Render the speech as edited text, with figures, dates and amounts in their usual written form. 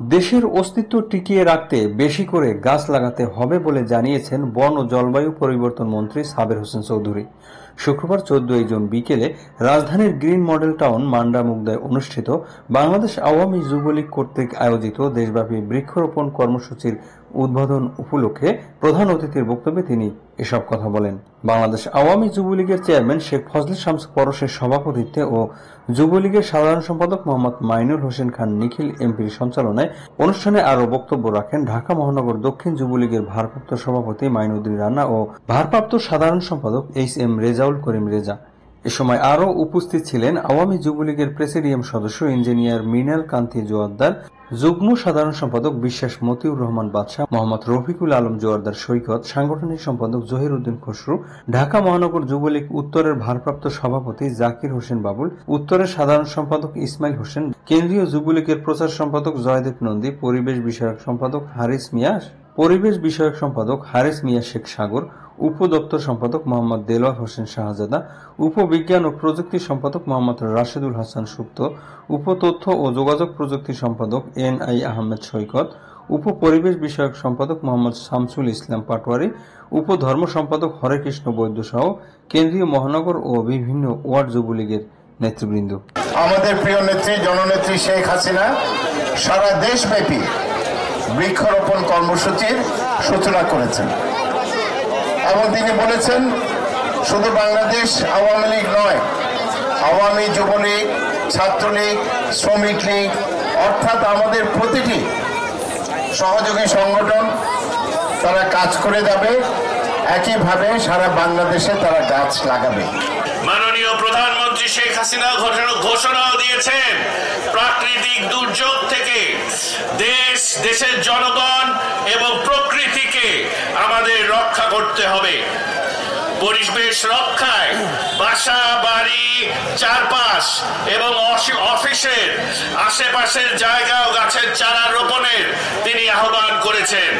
দেশের অস্তিত্ব টিকিয়ে রাখতে বেশি করে গাছ লাগাতে হবে বলে জানিয়েছেন বন ও জলবায়ু পরিবর্তন মন্ত্রী সাবের হোসেন চৌধুরী। শুক্রবার 14 জুন বিকেলে রাজধানীর গ্রিন মডেল টাউন মান্ডা মুগদায় অনুষ্ঠিত বাংলাদেশ আওয়ামী যুবলীগ কর্তৃক আয়োজিত দেশব্যাপী বৃক্ষরোপণ কর্মসূচির উদ্বোধন উপলক্ষে প্রধান অতিথির বক্তব্যে তিনি এসব কথা বলেন। বাংলাদেশ আওয়ামী যুবলীগের চেয়ারম্যান শেখ ফজলে শামস পরশের সভাপতিত্বে ও যুবলীগের সাধারণ সম্পাদক মোহাম্মদ মাইনুল হোসেন খান নিখিল এমপির সঞ্চালনায় অনুষ্ঠানে আরও বক্তব্য রাখেন ঢাকা মহানগর দক্ষিণ যুবলীগের ভারপ্রাপ্ত সভাপতি মাইনুদ্দিন রানা ও ভারপ্রাপ্ত সাধারণ সম্পাদক এইচ.এম. রেজাউল করিম রেজা। এ সময় আরও উপস্থিত ছিলেন আওয়ামী যুবলীগের প্রেসিডিয়াম সদস্য ইঞ্জিনিয়ার মৃণাল কান্তি জোয়ারদার, যুগ্ম সাধারণ সম্পাদক বিশ্বাস মতিউর রহমান বাদশাহ, মোহাম্মদ রফিকুল আলম জোয়ারদার সৈকত, সাংগঠনিক সম্পাদক জহির উদ্দিন খসরু, ঢাকা মহানগর যুবলীগ উত্তরের ভারপ্রাপ্ত সভাপতি জাকির হোসেন বাবুল, উত্তরের সাধারণ সম্পাদক ইসমাইল হোসেন, কেন্দ্রীয় যুবলীগের প্রচার সম্পাদক জয়দেব নন্দী, পরিবেশ বিষয়ক সম্পাদক হারিস মিয়া শেখ সাগর, উপদপ্তর সম্পাদক মোহাম্মদ দেলোয়ার হোসেন শাহজাদা, উপবিজ্ঞান ও প্রযুক্তি সম্পাদক মোহাম্মদ রাশেদুল হাসান সুপ্ত, উপতথ্য ও যোগাযোগ প্রযুক্তি সম্পাদক এন.আই. আহমেদ সৈকত, উপপরিবেশ বিষয়ক সম্পাদক মোহাম্মদ শামসুল ইসলাম পাটোয়ারি, উপধর্ম সম্পাদক হরেকৃষ্ণ বৈদ্য সহ কেন্দ্রীয় মহানগর ও বিভিন্ন ওয়ার্ড যুবলীগের নেতৃবৃন্দ। আমাদের প্রিয় নেত্রী জননেত্রী শেখ হাসিনা সারা দেশব্যাপী বৃক্ষরোপণ কর্মসূচির সূচনা করেছেন এবং তিনি বলেছেন শুধু বাংলাদেশ আওয়ামী লীগ নয়, আওয়ামী যুবলীগ, ছাত্রলীগ, শ্রমিক লীগ অর্থাৎ আমাদের প্রতিটি সহযোগী সংগঠন তারা কাজ করে যাবে, একইভাবে সারা বাংলাদেশে তারা গাছ লাগাবে। মাননীয় প্রধানমন্ত্রী শেখ হাসিনা ঘোষণাও দিয়েছেন প্রাকৃতিক দুর্যোগ থেকে দেশের জনগণ এবং প্রকৃতিকে আমাদের রক্ষা করতে হবে। পরিবেশ রক্ষায় বাসা, বাড়ি, চারপাশ এবং অফিসের আশেপাশের জায়গাও গাছের চারা রোপণের তিনি আহ্বান করেছেন।